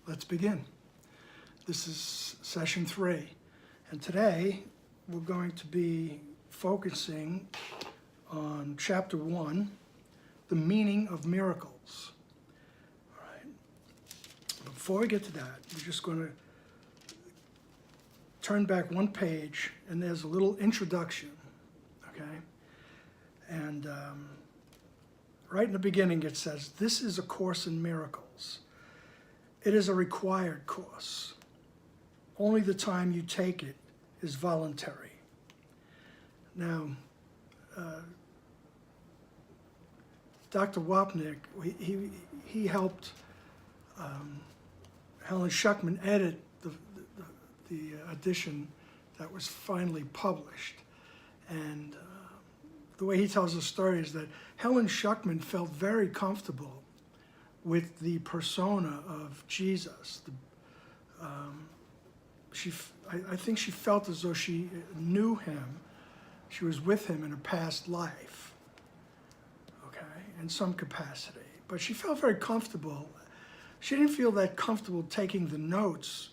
Let's begin. This is session 3, and today we're going to be focusing on chapter 1, the meaning of miracles. All right. Before we get to that, we're just going to turn back one page, and there's a little introduction, okay? And right in the beginning it says, "This is a course in miracles. It is a required course. Only the time you take it is voluntary." Now, Dr. Wapnick, he helped Helen Schuckman edit the edition that was finally published. And the way he tells the story is that Helen Schuckman felt very comfortable with the persona of Jesus. I think she felt as though she knew him. She was with him in a past life, okay, in some capacity. But she felt very comfortable. She didn't feel that comfortable taking the notes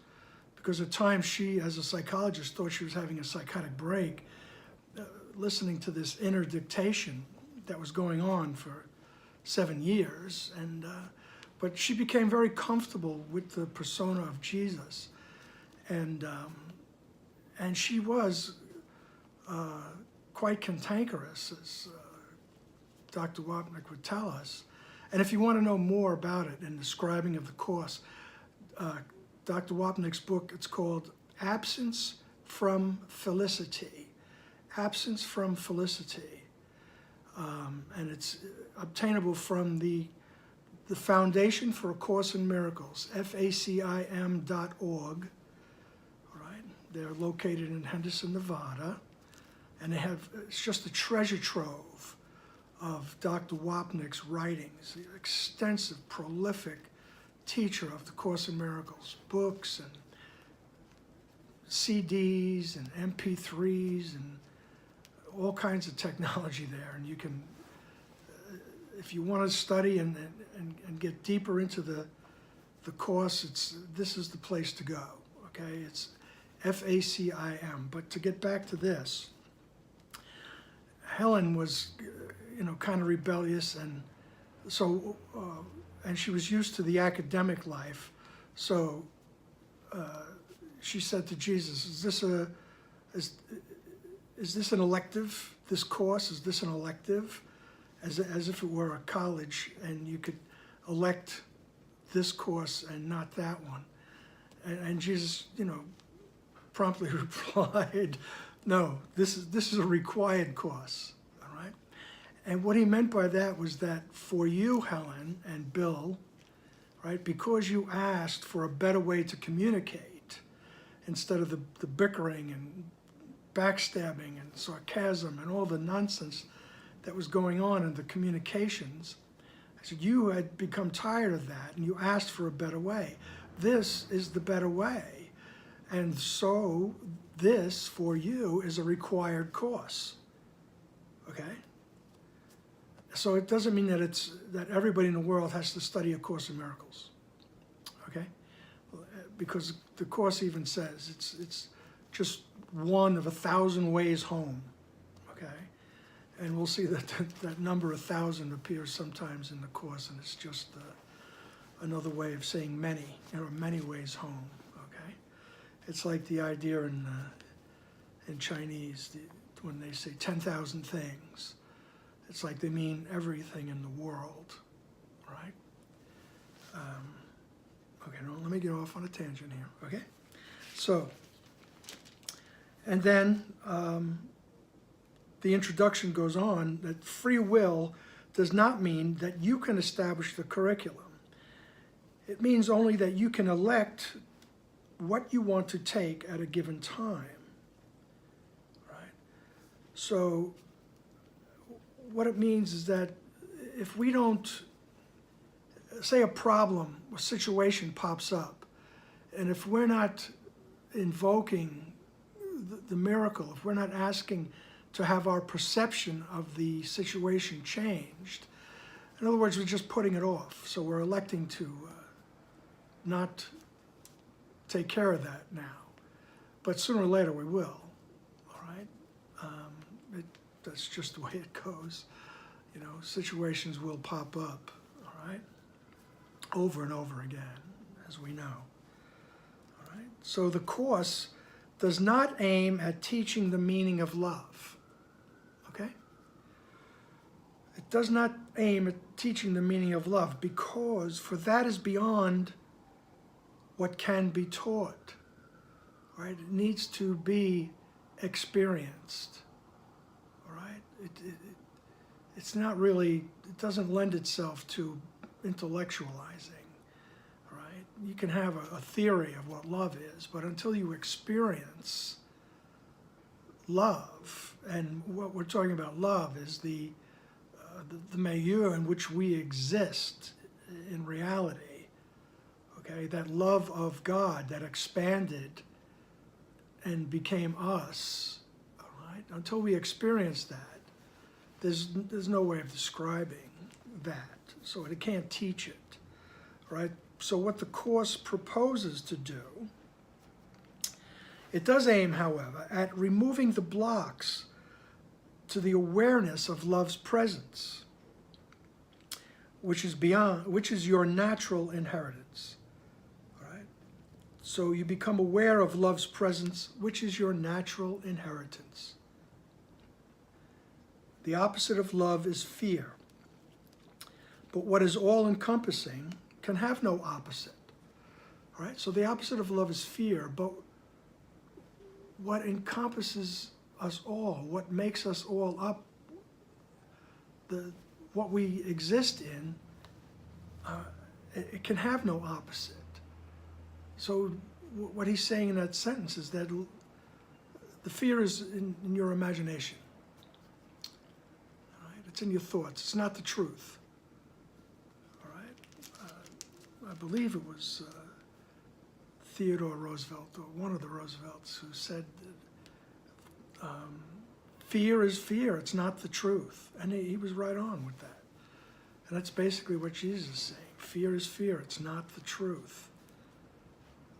because at times she, as a psychologist, thought she was having a psychotic break, listening to this inner dictation that was going on for 7 years. But she became very comfortable with the persona of Jesus. And she was quite cantankerous, as Dr. Wapnick would tell us. And if you want to know more about it in describing of the course, Dr. Wapnick's book, it's called Absence from Felicity. Absence from Felicity. And it's obtainable from the Foundation for A Course in Miracles, FACIM.org. They're located in Henderson, Nevada, and it's just a treasure trove of Dr. Wapnick's writings, the extensive, prolific teacher of the Course in Miracles, books and CDs and MP3s and all kinds of technology there. And you can, if you want to study and get deeper into the course, this is the place to go, okay? It's FACIM. But to get back to this, Helen was, kind of rebellious, and so, and she was used to the academic life. So she said to Jesus, "Is this an elective? This course, is this an elective?" As if it were a college, and you could elect this course and not that one. And Jesus, promptly replied, "No, this is a required course." All right. And what he meant by that was that for you, Helen and Bill, right, because you asked for a better way to communicate instead of the bickering and backstabbing and sarcasm and all the nonsense that was going on in the communications, I said, you had become tired of that and you asked for a better way. This is the better way. And so this, for you, is a required course, okay? So it doesn't mean that everybody in the world has to study A Course in Miracles, okay? Because the Course even says it's just one of 1,000 ways home, okay? And we'll see that that number 1,000 appears sometimes in the Course, and it's just another way of saying many, many ways home. It's like the idea in Chinese, when they say 10,000 things. It's like they mean everything in the world, right? Okay, now let me get off on a tangent here, okay? So, and then the introduction goes on that free will does not mean that you can establish the curriculum. It means only that you can elect what you want to take at a given time, right? So what it means is that if we don't, say a problem, a situation pops up, and if we're not invoking the miracle, if we're not asking to have our perception of the situation changed, in other words, we're just putting it off. So we're electing to not take care of that now. But sooner or later we will, all right? That's just the way it goes. You know, situations will pop up, all right? Over and over again, as we know, all right? So the Course does not aim at teaching the meaning of love, okay? It does not aim at teaching the meaning of love, because for that is beyond what can be taught, right? It needs to be experienced, all right? It's not really, it doesn't lend itself to intellectualizing, all right? You can have a theory of what love is, but until you experience love, and what we're talking about love is the milieu in which we exist in reality, okay? That love of God that expanded and became us, all right? Until we experience that, there's no way of describing that, so it can't teach it, right? So what the Course proposes to do, it does aim, however, at removing the blocks to the awareness of love's presence, which is your natural inheritance, all right? So you become aware of love's presence, which is your natural inheritance. The opposite of love is fear. But what is all-encompassing can have no opposite. All right? So the opposite of love is fear, but what encompasses us all, what makes us all up, what we exist in, it can have no opposite. So what he's saying in that sentence is that the fear is in your imagination. It's in your thoughts. It's not the truth. All right? I believe it was Theodore Roosevelt, or one of the Roosevelts, who said that fear is fear. It's not the truth. And he was right on with that. And that's basically what Jesus is saying. Fear is fear. It's not the truth.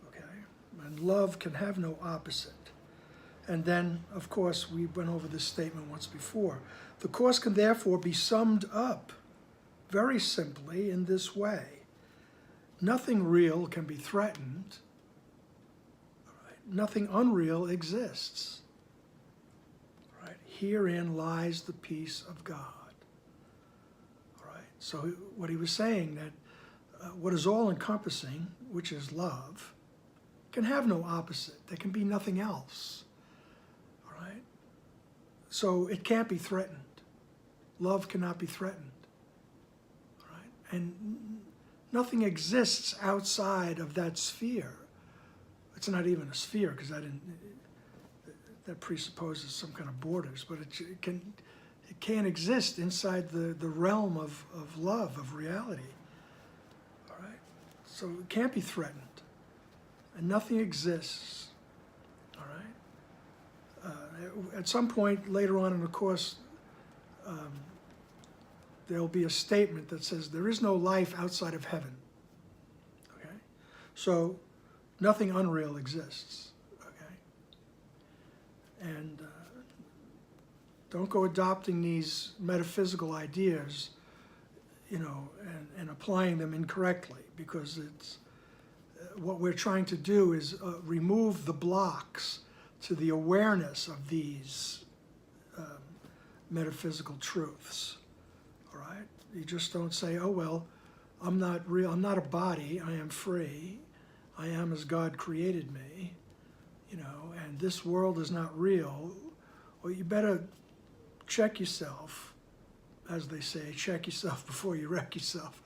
Okay? And love can have no opposite. And then, of course, we went over this statement once before. The Course can therefore be summed up very simply in this way. Nothing real can be threatened. Right? Nothing unreal exists. Right? Herein lies the peace of God. All right? So what he was saying, that what is all-encompassing, which is love, can have no opposite. There can be nothing else. All right? So it can't be threatened. Love cannot be threatened. All right? And nothing exists outside of that sphere. It's not even a sphere, because that presupposes some kind of borders, but it can't exist inside the realm of love, of reality. All right? So it can't be threatened. And nothing exists. All right? At some point later on in the Course, there'll be a statement that says there is no life outside of heaven. Okay? So nothing unreal exists. Okay? And don't go adopting these metaphysical ideas, you know, and applying them incorrectly, because it's what we're trying to do is remove the blocks to the awareness of these metaphysical truths. All right? You just don't say, oh, well, I'm not real, I'm not a body, I am free, I am as God created me, you know, and this world is not real. Well, you better check yourself, as they say, check yourself before you wreck yourself.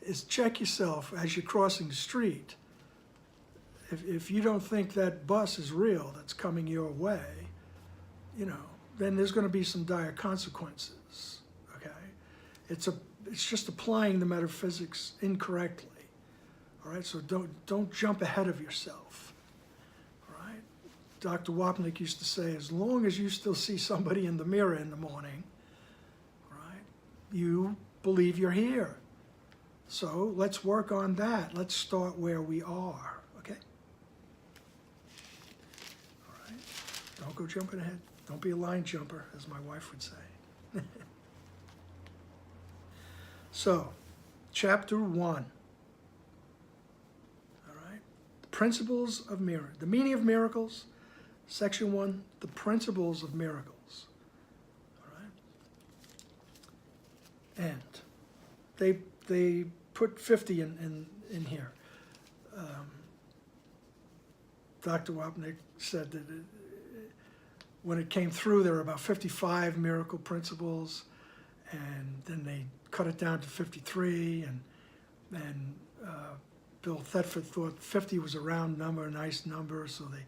Is check yourself as you're crossing the street. If you don't think that bus is real that's coming your way, you know, then there's going to be some dire consequences, okay? It's just applying the metaphysics incorrectly, all right? So don't jump ahead of yourself, all right? Dr. Wapnick used to say, as long as you still see somebody in the mirror in the morning, all right, you believe you're here. So let's work on that. Let's start where we are, okay? Don't go jumping ahead. Don't be a line jumper, as my wife would say. So, chapter 1. All right. The principles of miracles. The meaning of miracles. Section 1, the principles of miracles. All right. And they put 50 in here. Dr. Wapnick said that when it came through, there were about 55 miracle principles, and then they cut it down to 53, and Bill Thetford thought 50 was a round number, a nice number, so they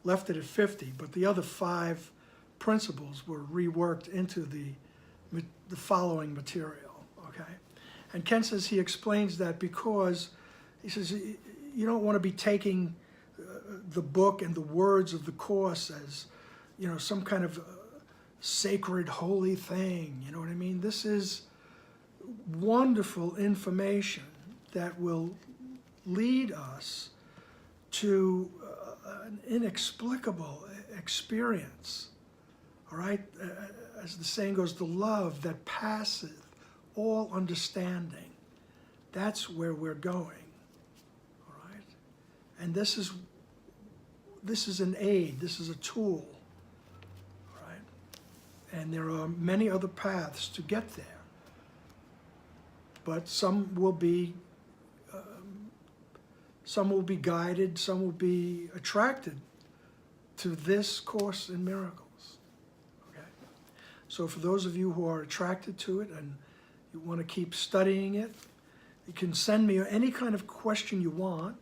left it at 50, but the other 5 principles were reworked into the following material, okay? And Ken says he explains that because, he says, you don't want to be taking the book and the words of the Course as, you know, some kind of sacred, holy thing, you know what I mean? This is wonderful information that will lead us to an inexplicable experience, all right? As the saying goes, the love that passeth all understanding. That's where we're going, all right? And this is an aid, this is a tool, all right? And there are many other paths to get there, but some will be guided, some will be attracted to this Course in Miracles, okay? So for those of you who are attracted to it and you want to keep studying it, you can send me any kind of question you want,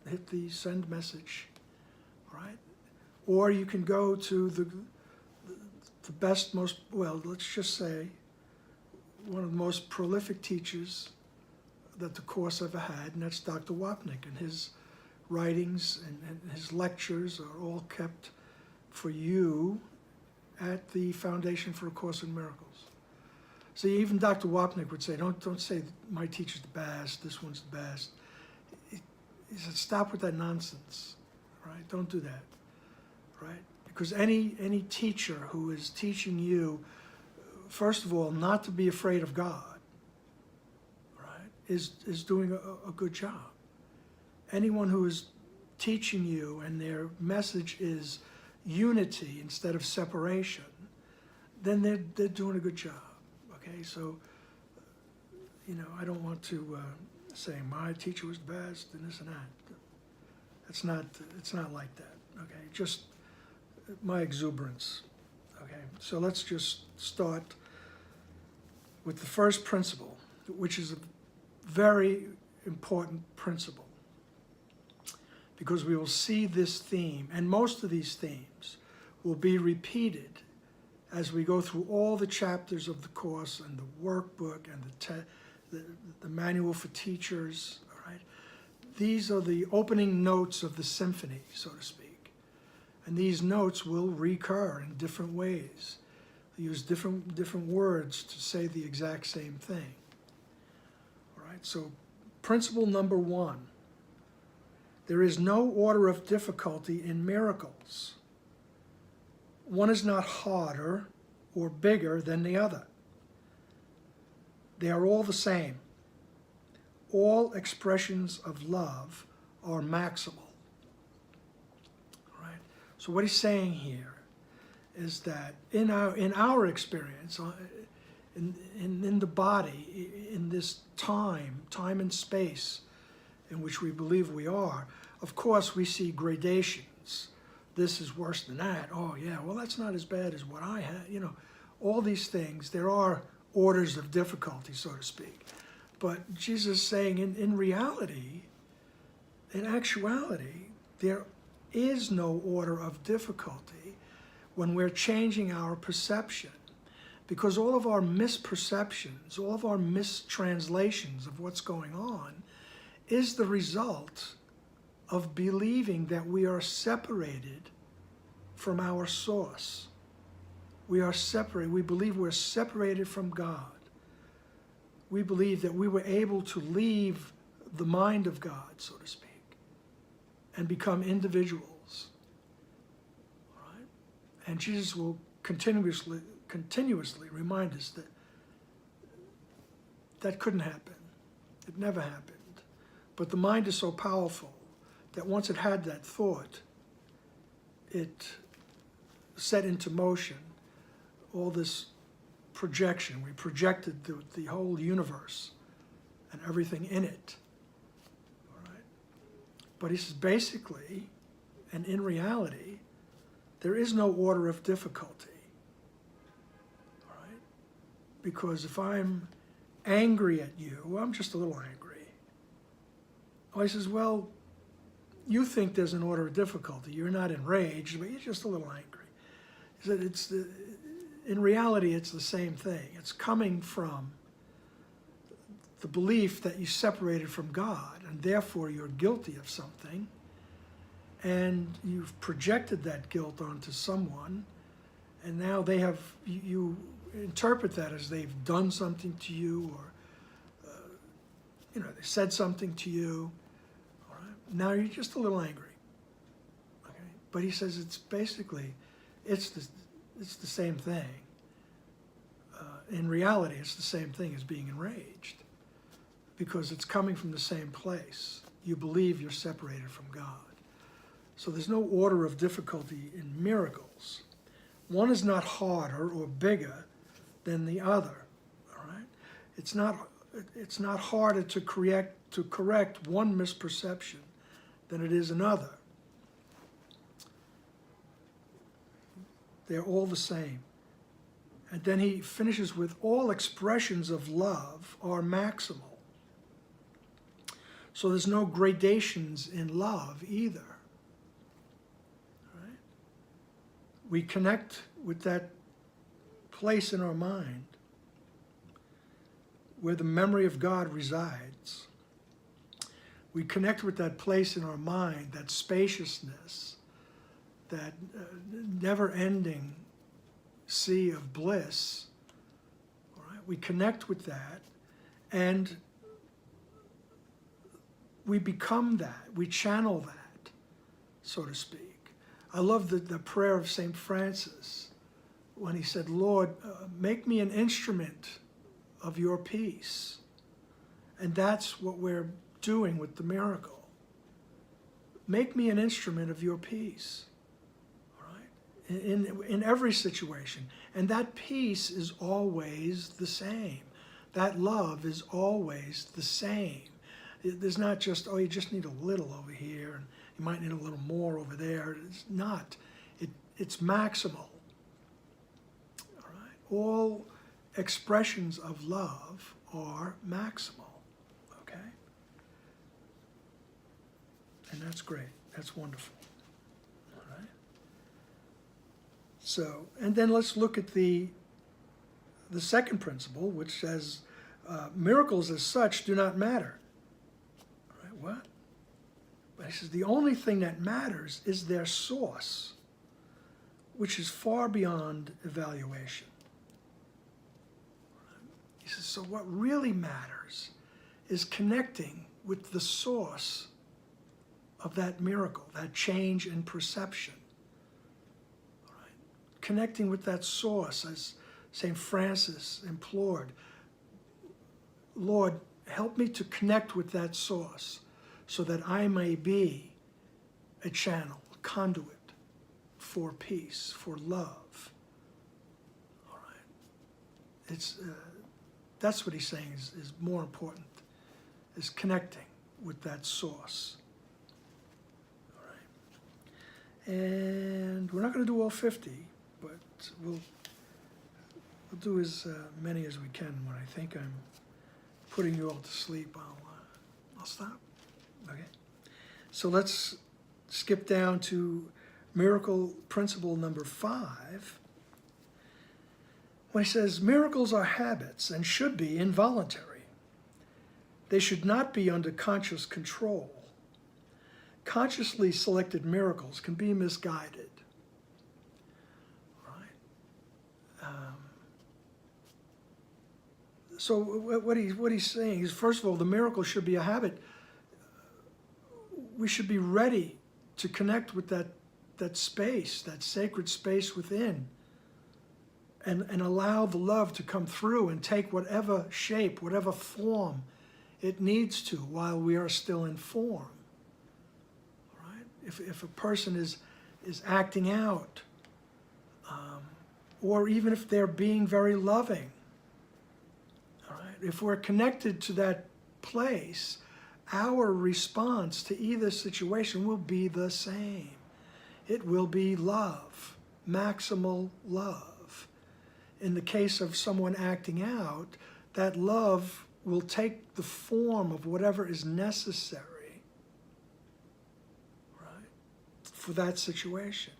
hit the send message, all right? Or you can go to the best, most, well, let's just say, one of the most prolific teachers that the Course ever had, and that's Dr. Wapnick, and his writings and his lectures are all kept for you at the Foundation for A Course in Miracles. See, even Dr. Wapnick would say, don't say my teacher's the best, this one's the best. He said, stop with that nonsense, right? Don't do that, right? Because any teacher who is teaching you, first of all, not to be afraid of God, is doing a good job. Anyone who is teaching you and their message is unity instead of separation, then they're doing a good job, okay? So, you know, I don't want to say my teacher was the best and this and that. It's not like that, okay? Just my exuberance, okay? So let's just start with the first principle, which is a very important principle, because we will see this theme, and most of these themes will be repeated as we go through all the chapters of the Course and the workbook and the manual for teachers, all right? These are the opening notes of the symphony, so to speak. And these notes will recur in different ways. They use different words to say the exact same thing. So, principle number 1, there is no order of difficulty in miracles. One is not harder or bigger than the other. They are all the same. All expressions of love are maximal. All right? So what he's saying here is that in our experience, in the body, in this time and space in which we believe we are, of course we see gradations. This is worse than that. Oh yeah, well that's not as bad as what I had. You know, all these things, there are orders of difficulty, so to speak. But Jesus is saying in reality, in actuality, there is no order of difficulty when we're changing our perception. Because all of our misperceptions, all of our mistranslations of what's going on is the result of believing that we are separated from our source. We are separated. We believe we're separated from God. We believe that we were able to leave the mind of God, so to speak, and become individuals. All right? And Jesus will continuously remind us that that couldn't happen. It never happened. But the mind is so powerful that once it had that thought, it set into motion all this projection. We projected the whole universe and everything in it. All right? But he says basically, and in reality, there is no order of difficulty. All right? Because if I'm angry at you, well, I'm just a little angry. Oh, he says, well, you think there's an order of difficulty. You're not enraged, but you're just a little angry. He said, in reality, it's the same thing. It's coming from the belief that you separated from God, and therefore you're guilty of something, and you've projected that guilt onto someone, and now you interpret that as they've done something to you, or they said something to you. All right? Now you're just a little angry. Okay? But he says it's basically, it's the same thing. In reality, it's the same thing as being enraged, because it's coming from the same place. You believe you're separated from God. So there's no order of difficulty in miracles. One is not harder or bigger than the other. All right? It's not harder to correct one misperception than it is another. They're all the same. And then he finishes with, all expressions of love are maximal. So there's no gradations in love either. Right? We connect with that place in our mind where the memory of God resides. We connect with that place in our mind, that spaciousness, that never-ending sea of bliss. All right? We connect with that, and we become that. We channel that, so to speak. I love the prayer of St. Francis when he said, Lord, make me an instrument of your peace. And that's what we're doing with the miracle. Make me an instrument of your peace. In every situation. And that peace is always the same. That love is always the same. There's not just, oh, you just need a little over here, and you might need a little more over there. It's not. It's maximal. All right? All expressions of love are maximal. Okay? And that's great. That's wonderful. So, and then let's look at the second principle, which says miracles as such do not matter. All right, what? But he says the only thing that matters is their source, which is far beyond evaluation. He says, so what really matters is connecting with the source of that miracle, that change in perception. Connecting with that source, as St. Francis implored. Lord, help me to connect with that source so that I may be a channel, a conduit for peace, for love. All right. That's what he's saying is more important, is connecting with that source. All right. And we're not going to do all 50. But we'll do as many as we can. When I think I'm putting you all to sleep, I'll stop. Okay. So let's skip down to miracle principle number 5. When he says, miracles are habits and should be involuntary. They should not be under conscious control. Consciously selected miracles can be misguided. So what he's saying is, first of all, the miracle should be a habit. We should be ready to connect with that that space, that sacred space within, and allow the love to come through and take whatever shape, whatever form it needs to while we are still in form. Right? If a person is acting out, or even if they're being very loving, all right? If we're connected to that place, our response to either situation will be the same. It will be love, maximal love. In the case of someone acting out, that love will take the form of whatever is necessary, right, for that situation.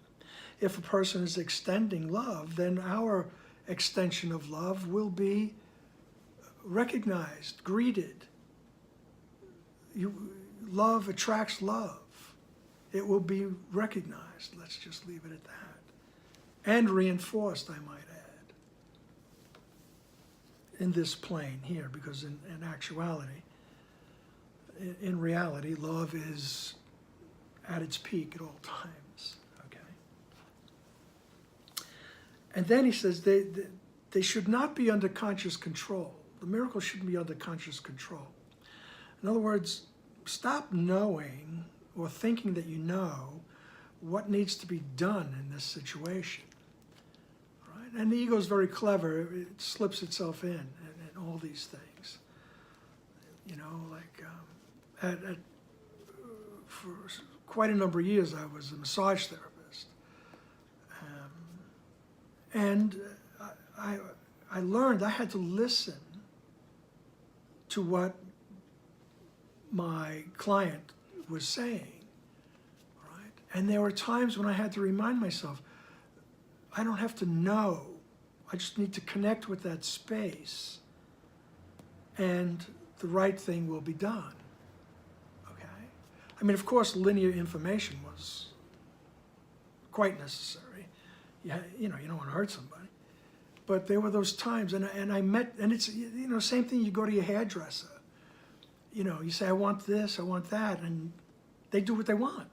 If a person is extending love, then our extension of love will be recognized, greeted. Love attracts love. It will be recognized. Let's just leave it at that. And reinforced, I might add, in this plane here, because in actuality, in reality, love is at its peak at all times. And then he says they should not be under conscious control. The miracle shouldn't be under conscious control. In other words, stop knowing or thinking that you know what needs to be done in this situation. Right? And the ego is very clever. It slips itself in all these things. You know, like for quite a number of years I was a massage therapist. And I learned I had to listen to what my client was saying, right? And there were times when I had to remind myself, I don't have to know. I just need to connect with that space, and the right thing will be done, okay? I mean, of course, linear information was quite necessary. You know, you don't want to hurt somebody. But there were those times, and I met, and it's, you know, same thing, you go to your hairdresser. You know, you say, I want this, I want that, and they do what they want.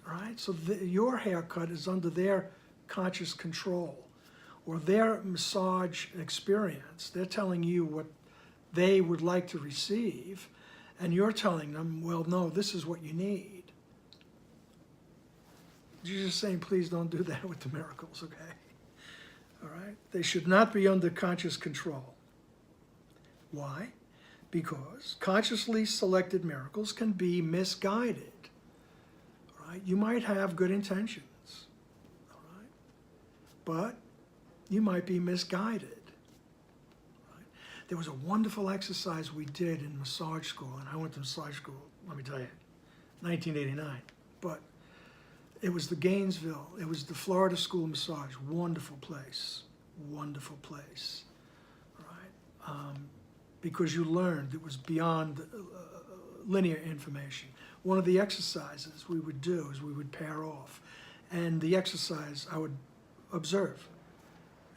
Right? So your haircut is under their conscious control, or their massage experience. They're telling you what they would like to receive, and you're telling them, well, no, this is what you need. Jesus is saying, please don't do that with the miracles, okay? All right? They should not be under conscious control. Why? Because consciously selected miracles can be misguided. All right? You might have good intentions, all right? But you might be misguided. Right? There was a wonderful exercise we did in massage school, and I went to massage school, let me tell you, 1989. But it was the Gainesville, it was the Florida School of Massage, wonderful place, right? Because you learned it was beyond linear information. One of the exercises we would do is we would pair off, and the exercise I would observe,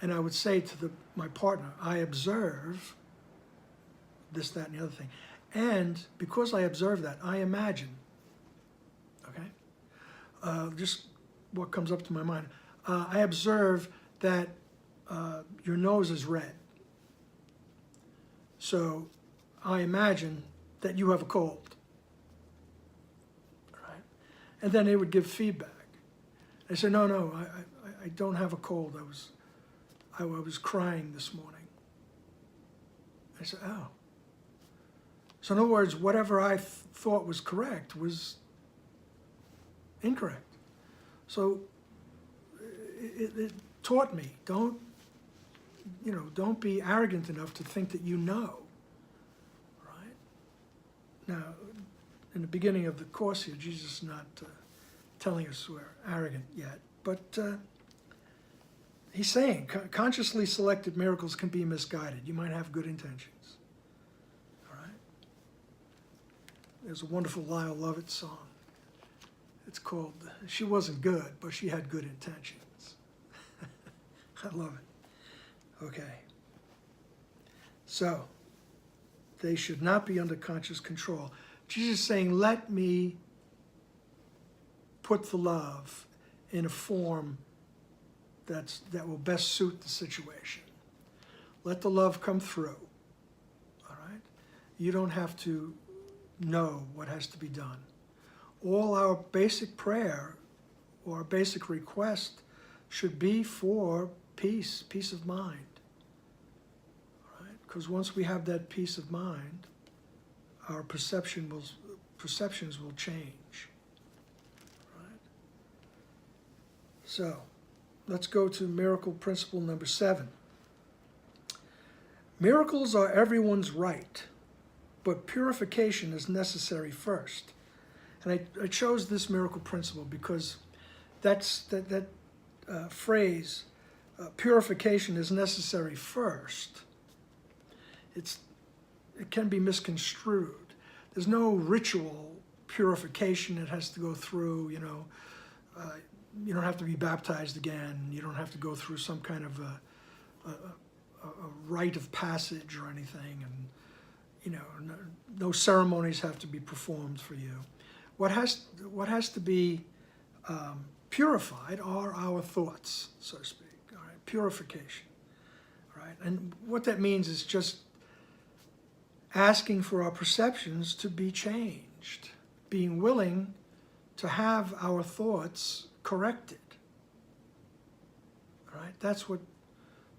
and I would say to my partner, I observe this, that, and the other thing, and because I observe that, I imagine. Just what comes up to my mind. I observe that your nose is red. So I imagine that you have a cold. Right? And then they would give feedback. I said, no, I don't have a cold. I was crying this morning. I said, oh. So in other words, whatever I thought was correct was incorrect. So it taught me, don't be arrogant enough to think that you know, right? Now, in the beginning of the course here, Jesus is not telling us we're arrogant yet, but he's saying consciously selected miracles can be misguided. You might have good intentions, all right? There's a wonderful Lyle Lovett song. It's called, She Wasn't Good, but She Had Good Intentions. I love it. Okay. So, they should not be under conscious control. Jesus is saying, let me put the love in a form that will best suit the situation. Let the love come through, all right? You don't have to know what has to be done. All our basic prayer or our basic request should be for peace of mind, all right? Because once we have that peace of mind, our perceptions will change, right? So, let's go to miracle principle number 7. Miracles are everyone's right, but purification is necessary first. And I chose this miracle principle because that phrase, purification is necessary first, it can be misconstrued. There's no ritual purification it has to go through, you don't have to be baptized again, you don't have to go through some kind of a rite of passage or anything, and no ceremonies have to be performed for you. What has to be purified are our thoughts, so to speak. All right, purification. All right, and what that means is just asking for our perceptions to be changed, being willing to have our thoughts corrected. All right, that's what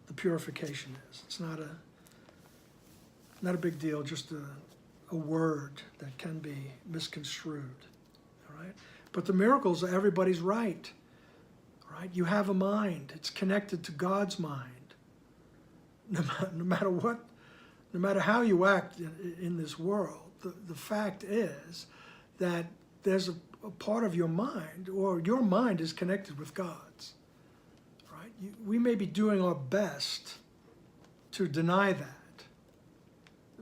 the purification is. It's not a big deal, just a word that can be misconstrued. All right, but the miracles are everybody's right. All right, you have a mind. It's connected to God's mind. No matter what, no matter how you act in this world, the fact is that there's a part of your mind, or your mind is connected with God's. Right? We may be doing our best to deny that,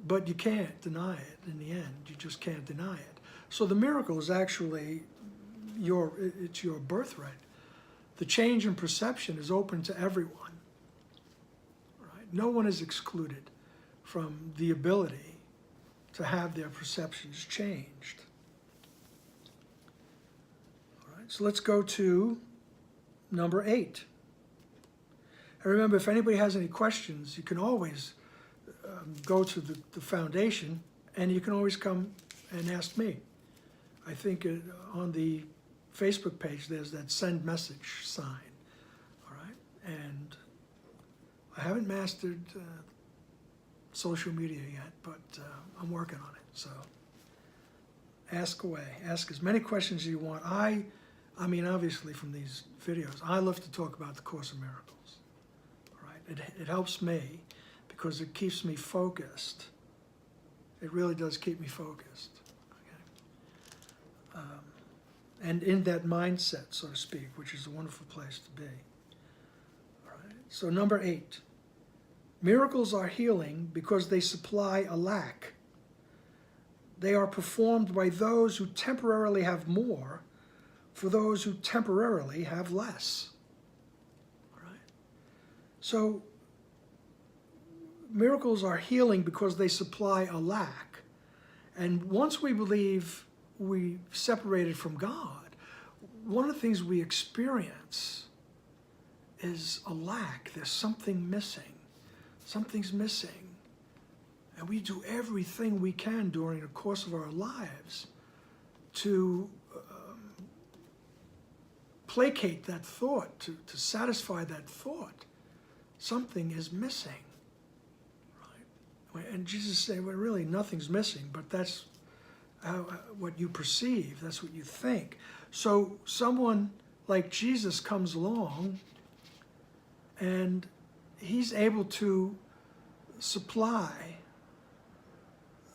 but you can't deny it in the end. You just can't deny it. So the miracle is actually it's your birthright. The change in perception is open to everyone. Right? No one is excluded from the ability to have their perceptions changed. All right, so let's go to number 8. And remember, if anybody has any questions, you can always go to the foundation, and you can always come and ask me. I think on the Facebook page there's that send message sign. All right, and I haven't mastered social media yet, but I'm working on it. So ask away. Ask as many questions as you want. I mean, obviously from these videos, I love to talk about the Course in Miracles. All right, it helps me because it keeps me focused. It really does keep me focused. Okay, and in that mindset, so to speak, which is a wonderful place to be. All right. So number 8. Miracles are healing because they supply a lack. They are performed by those who temporarily have more for those who temporarily have less. All right? So miracles are healing because they supply a lack. And once we believe we separated from God, one of the things we experience is a lack. There's something missing. Something's missing. And we do everything we can during the course of our lives to placate that thought, to satisfy that thought. Something is missing. Right? And Jesus said, well, really, nothing's missing, but that's what you perceive, that's what you think. So someone like Jesus comes along and he's able to supply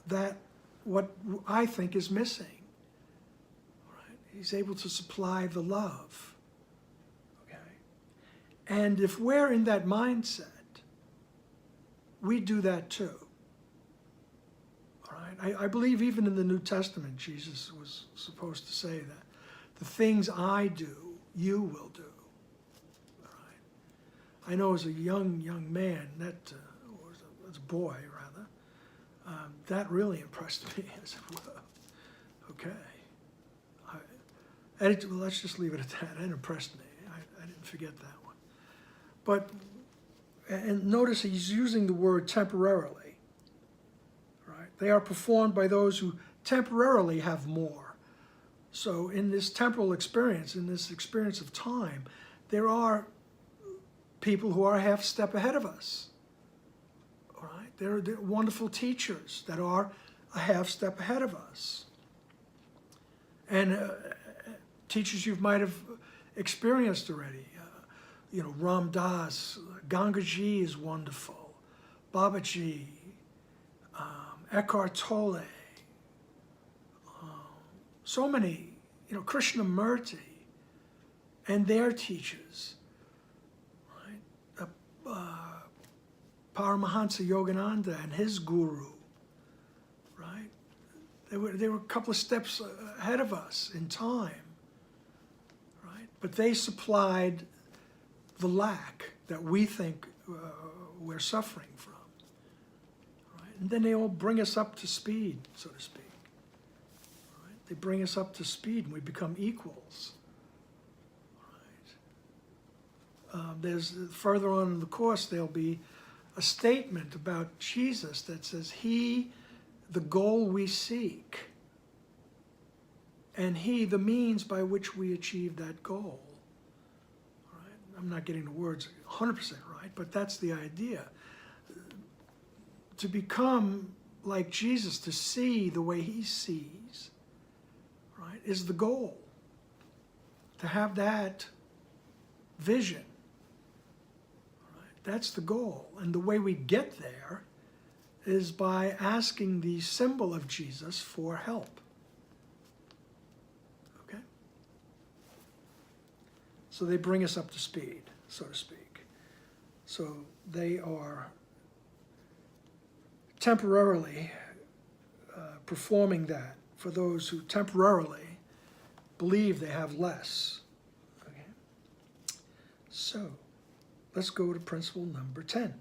that what I think is missing. Right? He's able to supply the love. Okay? And if we're in that mindset, we do that too. All right? I believe even in the New Testament, Jesus was supposed to say that the things I do, you will do. I know as a young man, or as a boy rather, that really impressed me. I said, whoa, okay. Well, let's just leave it at that. It impressed me. I didn't forget that one. But, and notice he's using the word temporarily, right? They are performed by those who temporarily have more. So in this temporal experience, in this experience of time, there are people who are a half step ahead of us, all right? There are wonderful teachers that are a half step ahead of us. And teachers you might have experienced already. Ram Dass, Gangaji is wonderful, Babaji, Eckhart Tolle, so many, Krishnamurti and their teachers, right? Paramahansa Yogananda and his guru, right? They were a couple of steps ahead of us in time, right? But they supplied the lack that we think we're suffering from, right? And then they all bring us up to speed, so to speak. Right? They bring us up to speed and we become equals. Right? There's further on in the course, there'll be a statement about Jesus that says, He, the goal we seek, and He, the means by which we achieve that goal. I'm not getting the words 100% right, but that's the idea. To become like Jesus, to see the way He sees, right, is the goal. To have that vision, right, that's the goal. And the way we get there is by asking the symbol of Jesus for help. So they bring us up to speed, so to speak. So they are temporarily performing that for those who temporarily believe they have less. Okay? So let's go to principle number 10.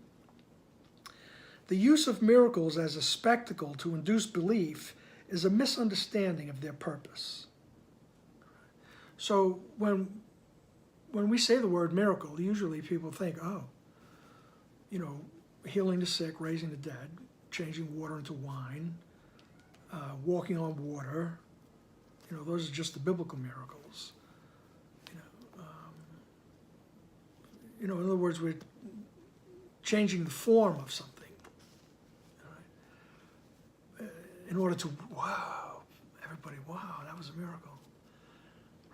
The use of miracles as a spectacle to induce belief is a misunderstanding of their purpose. So when we say the word miracle, usually people think, healing the sick, raising the dead, changing water into wine, walking on water. Those are just the biblical miracles. In other words, we're changing the form of something, right? In order to, everybody, that was a miracle,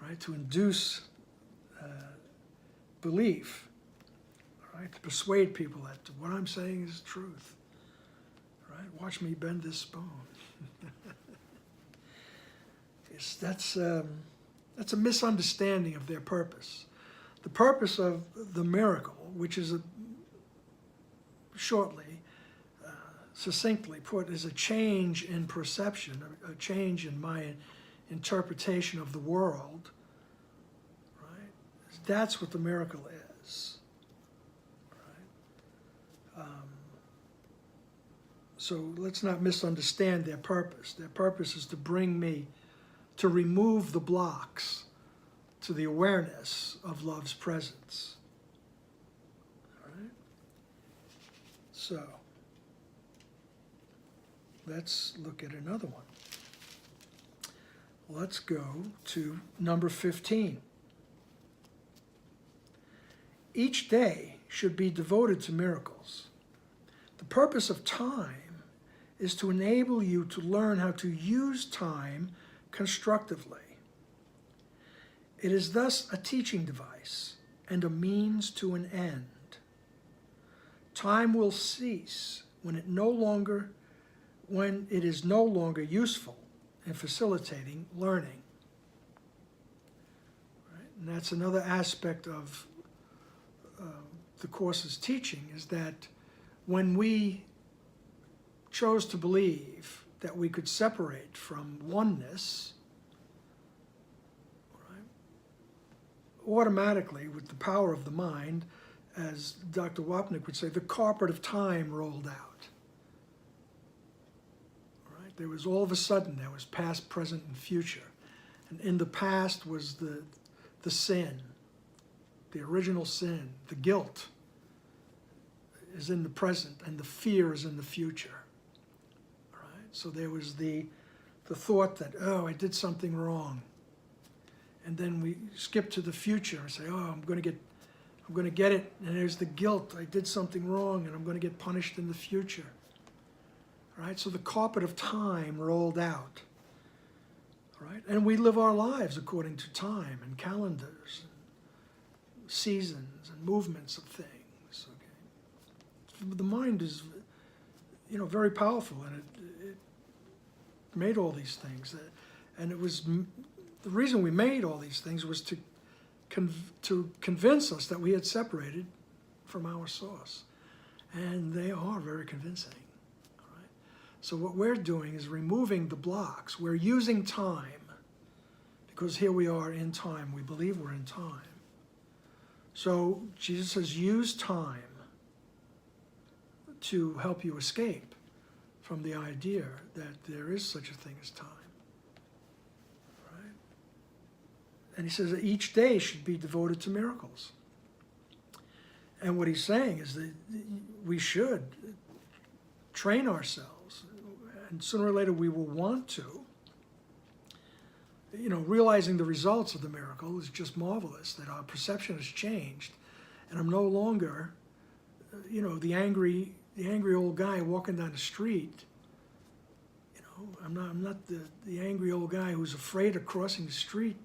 right? To induce belief, right? To persuade people that what I'm saying is truth, right? Watch me bend this spoon. That's a misunderstanding of their purpose. The purpose of the miracle, which is succinctly put, is a change in perception, a change in my interpretation of the world. That's what the miracle is. Right? So let's not misunderstand their purpose. Their purpose is to bring me, to remove the blocks to the awareness of love's presence. All right? So let's look at another one. Let's go to number 15. Each day should be devoted to miracles. The purpose of time is to enable you to learn how to use time constructively. It is thus a teaching device and a means to an end. Time will cease when it is no longer useful in facilitating learning. Right? And that's another aspect of the Course's teaching, is that when we chose to believe that we could separate from oneness, right, automatically, with the power of the mind, as Dr. Wapnick would say, the carpet of time rolled out. Right? There was all of a sudden, there was past, present, and future. And in the past was the sin, the original sin, the guilt is in the present, and the fear is in the future. Right? So there was the thought that, oh, I did something wrong. And then we skip to the future and say, oh, I'm going to get it, and there's the guilt. I did something wrong, and I'm going to get punished in the future. Right? So the carpet of time rolled out. Right? And we live our lives according to time and calendars, and seasons and movements of things. Okay? The mind is, very powerful, and it made all these things. And it was the reason we made all these things was to convince us that we had separated from our source. And they are very convincing. All right? So what we're doing is removing the blocks. We're using time, because here we are in time. We believe we're in time. So Jesus says, use time to help you escape from the idea that there is such a thing as time. And he says that each day should be devoted to miracles. And what he's saying is that we should train ourselves, and sooner or later we will want to. Realizing the results of the miracle is just marvelous, that our perception has changed, and I'm no longer, the angry old guy walking down the street. I'm not the angry old guy who's afraid of crossing the street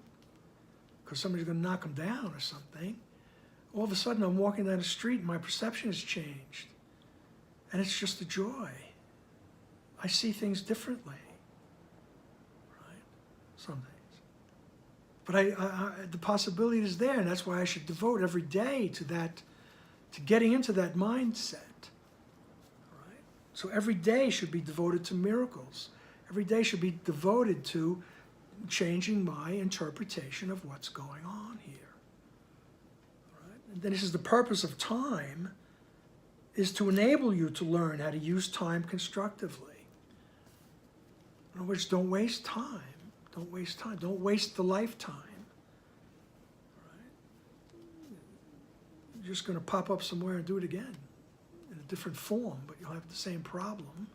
because somebody's going to knock him down or something. All of a sudden, I'm walking down the street and my perception has changed. And it's just a joy. I see things differently. Right? Some things. But the possibility is there, and that's why I should devote every day to that, to getting into that mindset. Right? So every day should be devoted to miracles. Every day should be devoted to changing my interpretation of what's going on here. Right? And then he says the purpose of time is to enable you to learn how to use time constructively. In other words, don't waste time. Don't waste time. Don't waste the lifetime. Right? You're just going to pop up somewhere and do it again in a different form, but you'll have the same problem,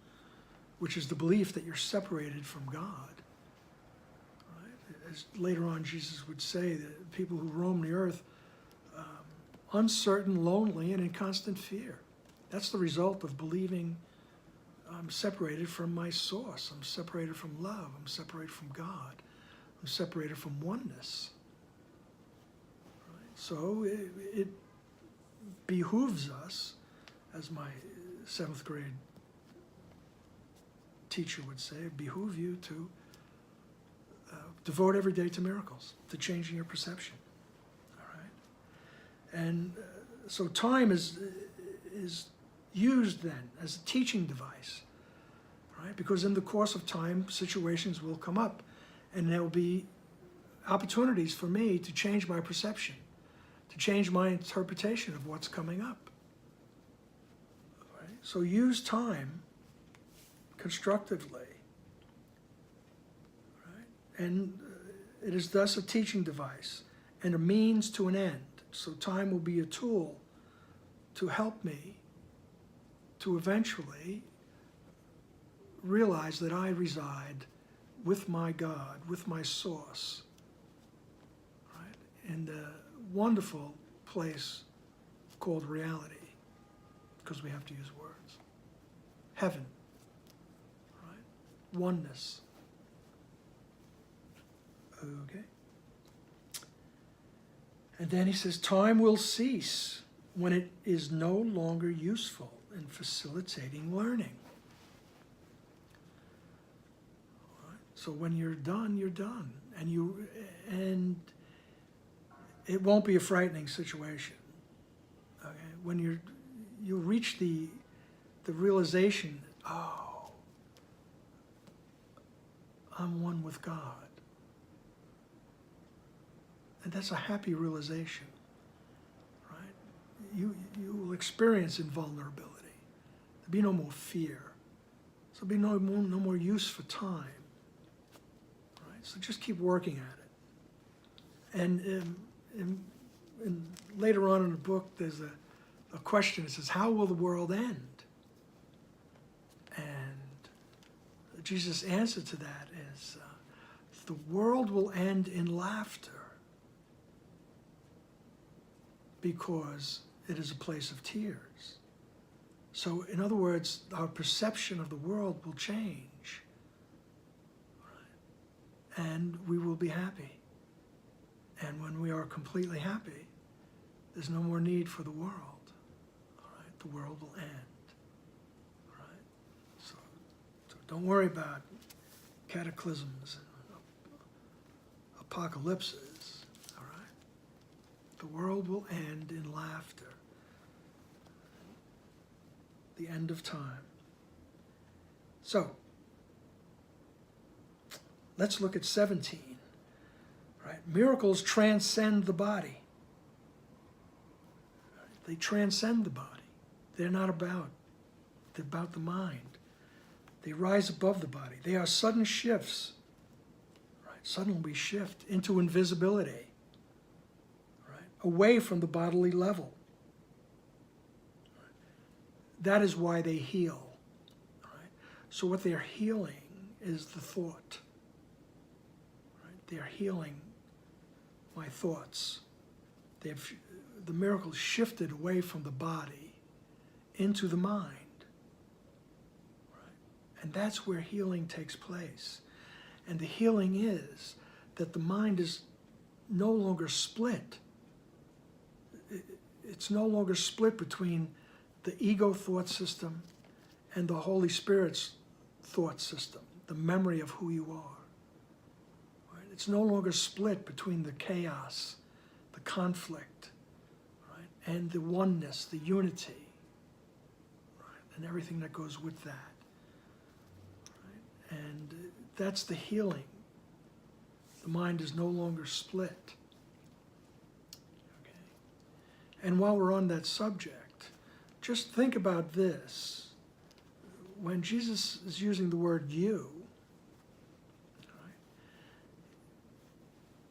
which is the belief that you're separated from God. As later on Jesus would say, that people who roam the earth, uncertain, lonely, and in constant fear. That's the result of believing I'm separated from my source. I'm separated from love. I'm separated from God. I'm separated from oneness. Right? So it behooves us, as my 7th grade teacher would say, it behooves you to devote every day to miracles, to changing your perception. All right? And so time is used then as a teaching device, right? Because in the course of time, situations will come up, and there will be opportunities for me to change my perception, to change my interpretation of what's coming up. All right? So use time constructively. And it is thus a teaching device and a means to an end. So time will be a tool to help me to eventually realize that I reside with my God, with my source, right? In the wonderful place called reality, because we have to use words. Heaven, right? Oneness. Okay. And then he says, time will cease when it is no longer useful in facilitating learning. All right. So when you're done, you're done. And it won't be a frightening situation. Okay. When you reach the realization, oh, I'm one with God. And that's a happy realization, right? You will experience invulnerability. There'll be no more fear. There'll be no more use for time, right? So just keep working at it. And later on in the book, there's a question that says, how will the world end? And Jesus' answer to that is, the world will end in laughter because it is a place of tears. So in other words, our perception of the world will change, right? And we will be happy. And when we are completely happy, there's no more need for the world. All right? The world will end. All right? So don't worry about cataclysms and apocalypses. All right? The world will end in laughter. The end of time. So let's look at 17. Right? Miracles transcend the body. They transcend the body. They're not about. They're about the mind. They rise above the body. They are sudden shifts. Right? Suddenly we shift into invisibility. Right? Away from the bodily level. Right? That is why they heal. Right? So what they're healing is the thought. Right? They're healing my thoughts. The miracle shifted away from the body into the mind. Right? And that's where healing takes place. And the healing is that the mind is no longer split. It's no longer split between the ego thought system and the Holy Spirit's thought system, the memory of who you are. Right? It's no longer split between the chaos, the conflict, right? And the oneness, the unity, right? And everything that goes with that. Right? And that's the healing. The mind is no longer split. Okay. And while we're on that subject, just think about this. When Jesus is using the word you, right,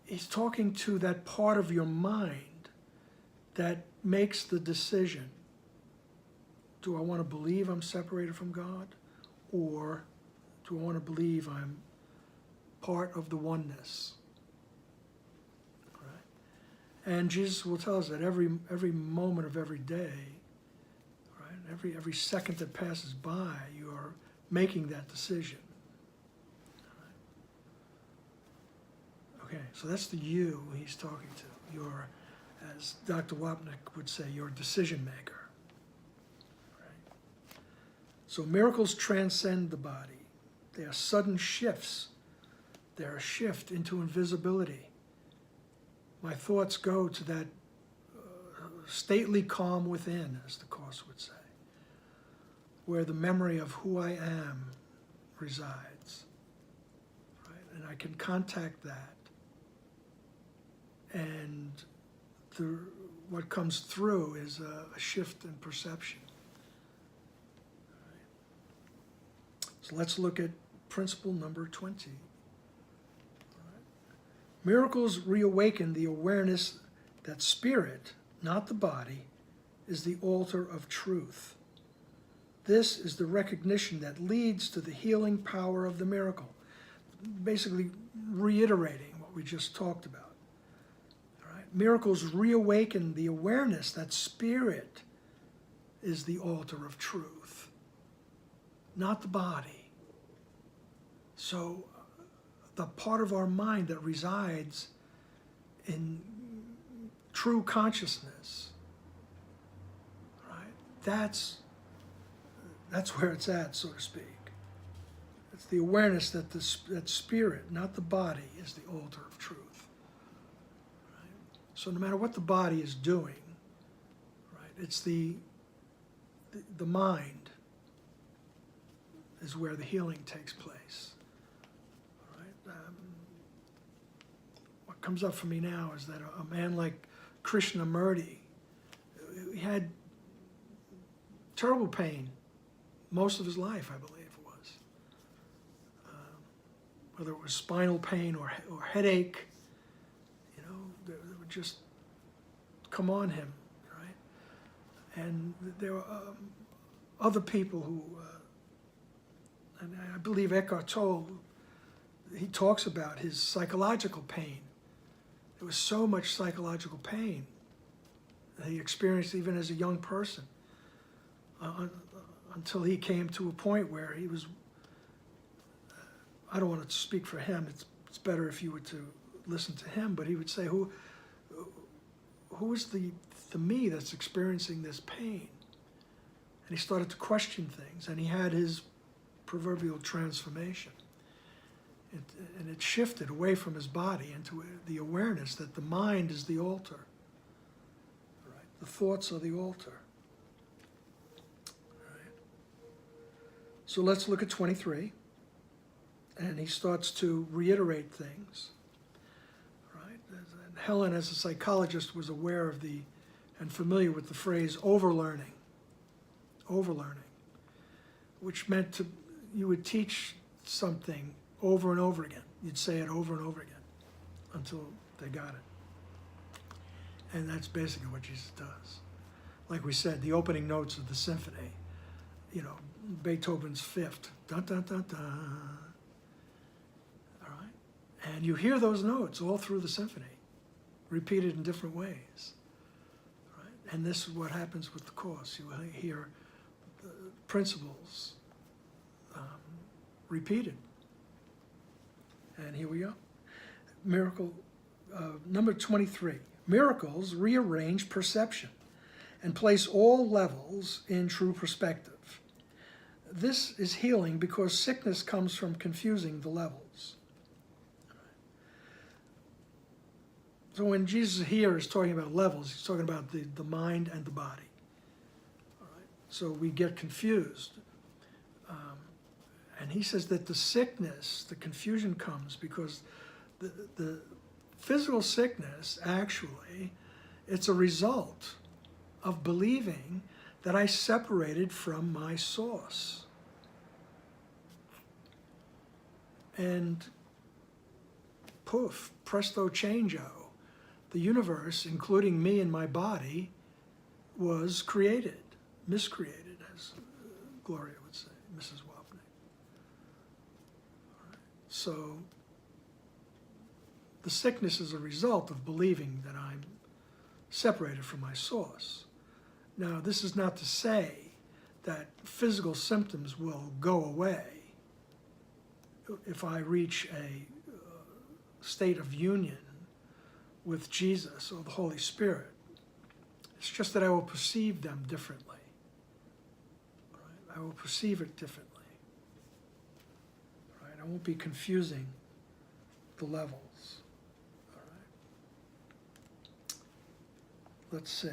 he's talking to that part of your mind that makes the decision. Do I want to believe I'm separated from God? Or do I want to believe I'm part of the oneness? Right? And Jesus will tell us that every moment of every day, every second that passes by, you are making that decision. Okay, so that's the you he's talking to. You're, as Dr. Wapnick would say, you're a decision maker. Right? So miracles transcend the body. They are sudden shifts. They're a shift into invisibility. My thoughts go to that stately calm within, as the Course would say, where the memory of who I am resides. Right? And I can contact that. And what comes through is a shift in perception. Right? So let's look at principle number 20. Right? Miracles reawaken the awareness that spirit, not the body, is the altar of truth. This is the recognition that leads to the healing power of the miracle. Basically reiterating what we just talked about. All right? Miracles reawaken the awareness that spirit is the altar of truth, not the body. So the part of our mind that resides in true consciousness, right? That's where it's at, so to speak. It's the awareness that that spirit, not the body, is the altar of truth. Right? So no matter what the body is doing, right, it's the mind is where the healing takes place. Right? What comes up for me now is that a man like Krishnamurti, he had terrible pain most of his life, I believe it was. whether it was spinal pain or headache, that would just come on him, right? And there were other people who, and I believe Eckhart Tolle, he talks about his psychological pain. There was so much psychological pain that he experienced even as a young person, until he came to a point where he was, I don't want to speak for him, it's better if you were to listen to him, but he would say, who is the me that's experiencing this pain? And he started to question things, and he had his proverbial transformation. And it shifted away from his body into the awareness that the mind is the altar. Right? The thoughts are the altar. Right? So let's look at 23. And he starts to reiterate things. Right? And Helen, as a psychologist, was aware of and familiar with the phrase overlearning. Overlearning. Which meant you would teach something over and over again. You'd say it over and over again until they got it. And that's basically what Jesus does. Like we said, the opening notes of the symphony, Beethoven's Fifth, dun dun dun dun. All right? And you hear those notes all through the symphony, repeated in different ways. Right? And this is what happens with the Course. You hear the principles repeated. And here we go. Miracle number 23. Miracles rearrange perception and place all levels in true perspective. This is healing because sickness comes from confusing the levels. So when Jesus here is talking about levels, he's talking about the mind and the body. All right? So we get confused. And he says that the sickness, the confusion comes because the physical sickness, actually, it's a result of believing that I separated from my source. And poof, presto changeo, the universe, including me and my body, was created, miscreated, as Gloria would say, Mrs. Wapnick. So the sickness is a result of believing that I'm separated from my source. Now, this is not to say that physical symptoms will go away if I reach a state of union with Jesus or the Holy Spirit. It's just that I will perceive them differently. Right? I will perceive it differently. Right? I won't be confusing the levels. All right? Let's see.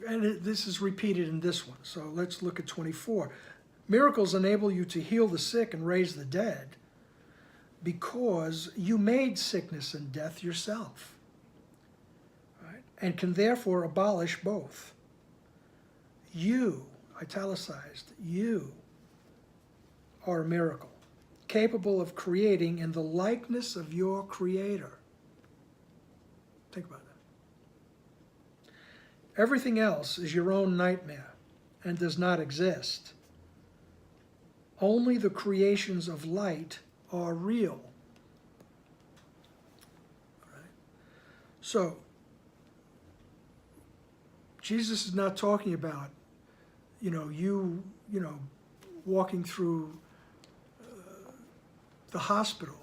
And this is repeated in this one. So let's look at 24. Miracles enable you to heal the sick and raise the dead because you made sickness and death yourself, right? And can therefore abolish both. You, italicized, you are a miracle, capable of creating in the likeness of your Creator. Think about that. Everything else is your own nightmare and does not exist. Only the creations of light are real. Right? So, Jesus is not talking about, you walking through the hospital,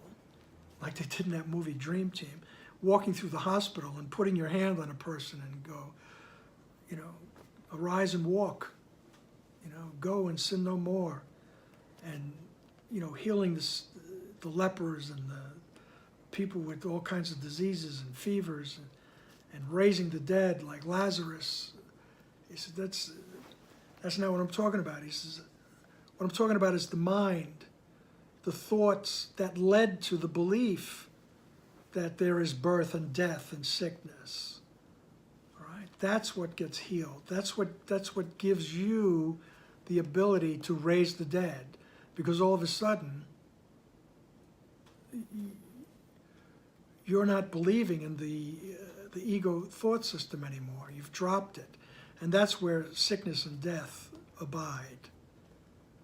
like they did in that movie Dream Team, walking through the hospital and putting your hand on a person and go, arise and walk, go and sin no more. And, healing the lepers and the people with all kinds of diseases and fevers and raising the dead like Lazarus. He said, that's not what I'm talking about. He says, what I'm talking about is the mind, the thoughts that led to the belief that there is birth and death and sickness. All right? That's what gets healed. That's what gives you the ability to raise the dead. Because all of a sudden, you're not believing in the ego thought system anymore. You've dropped it. And that's where sickness and death abide.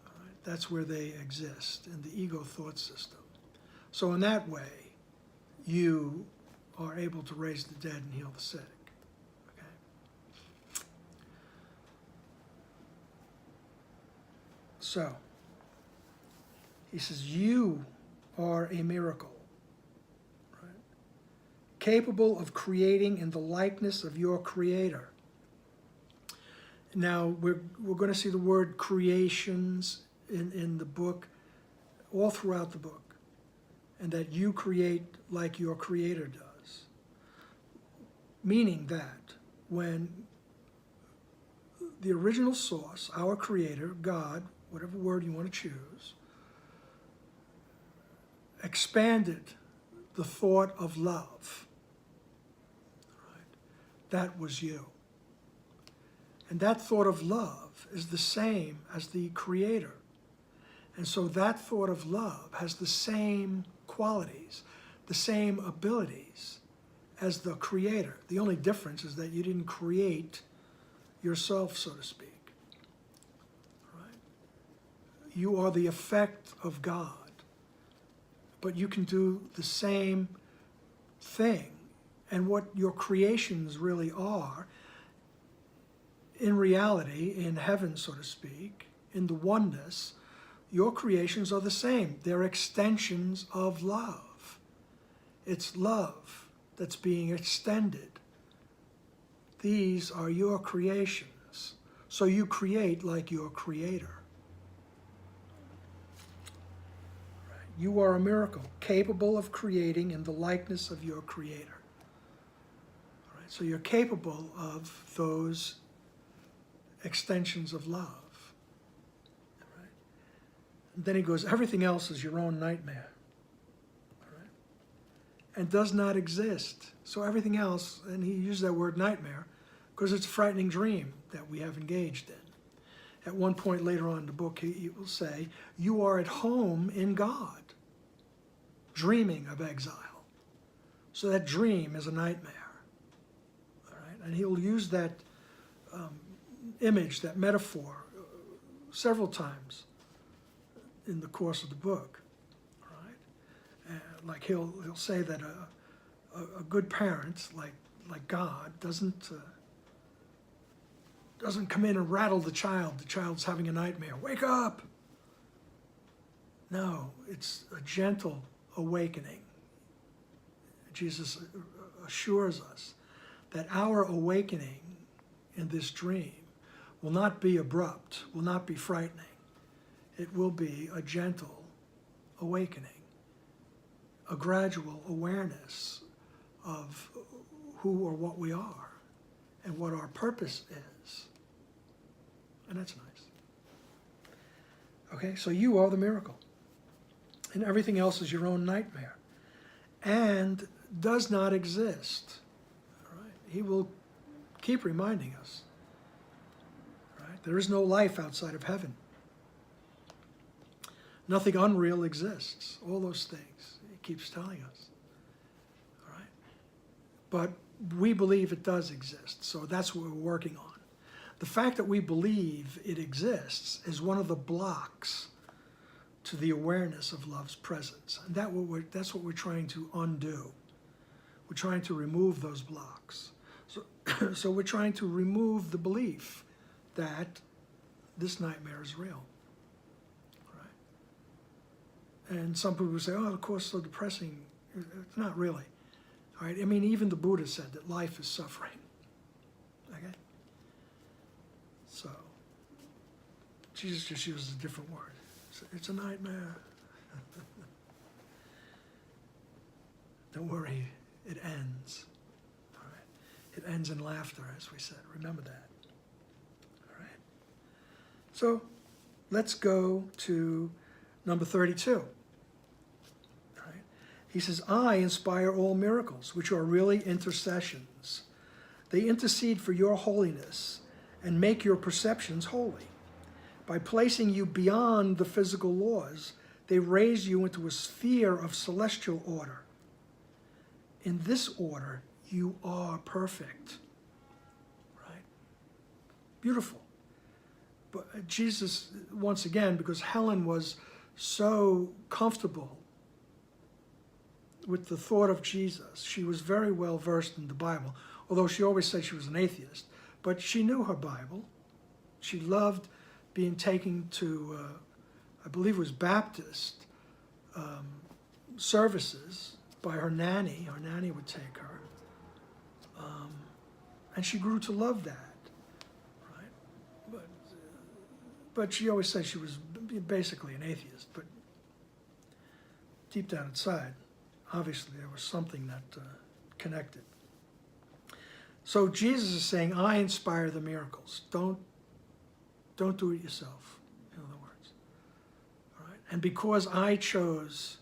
All right? That's where they exist, in the ego thought system. So in that way, you are able to raise the dead and heal the sick. Okay? So, he says, you are a miracle, right? Capable of creating in the likeness of your Creator. Now, we're going to see the word creations in the book, all throughout the book, and that you create like your Creator does. Meaning that when the original source, our Creator, God, whatever word you want to choose, expanded the thought of love, right? That was you. And that thought of love is the same as the Creator. And so that thought of love has the same qualities, the same abilities as the Creator. The only difference is that you didn't create yourself, so to speak. Right? You are the effect of God. But you can do the same thing. And what your creations really are, in reality, in heaven, so to speak, in the oneness, your creations are the same. They're extensions of love. It's love that's being extended. These are your creations. So you create like your Creator. You are a miracle, capable of creating in the likeness of your Creator. All right, so you're capable of those extensions of love. All right? And then he goes, everything else is your own nightmare. All right? And does not exist. So everything else, and he used that word nightmare, because it's a frightening dream that we have engaged in. At one point later on in the book, he will say, you are at home in God, dreaming of exile. So that dream is a nightmare. All right? And he'll use that image, that metaphor, several times in the course of the book. All right? Like he'll say that a good parent, like God, doesn't come in and rattle the child. The child's having a nightmare. Wake up! No, it's a gentle awakening. Jesus assures us that our awakening in this dream will not be abrupt, will not be frightening. It will be a gentle awakening, a gradual awareness of who or what we are and what our purpose is. And that's nice. Okay, so you are the miracle. And everything else is your own nightmare. And does not exist. All right? He will keep reminding us. Right? There is no life outside of heaven. Nothing unreal exists. All those things. He keeps telling us. All right? But we believe it does exist. So that's what we're working on. The fact that we believe it exists is one of the blocks to the awareness of love's presence. And that's what we're trying to undo. We're trying to remove those blocks. So we're trying to remove the belief that this nightmare is real. Right? And some people say, oh, of course, so depressing. It's not really. All right? I mean, even the Buddha said that life is suffering. Okay? So, Jesus just uses a different word. It's a nightmare. Don't worry, it ends. All right? It ends in laughter, as we said. Remember that. All right? So, let's go to number 32. All right? He says, I inspire all miracles, which are really intercessions. They intercede for your holiness and make your perceptions holy. By placing you beyond the physical laws They raise you into a sphere of celestial order. In this order, you are perfect. Right? Beautiful. But Jesus, once again, because Helen was so comfortable with the thought of Jesus, she was very well versed in the Bible, although she always said she was an atheist, but she knew her Bible. She loved being taken to, I believe it was Baptist services by her nanny. Her nanny would take her. And she grew to love that. Right? But she always said she was basically an atheist. But deep down inside, obviously there was something that connected. So Jesus is saying, I inspire the miracles. Don't do it yourself, in other words. All right? And because I chose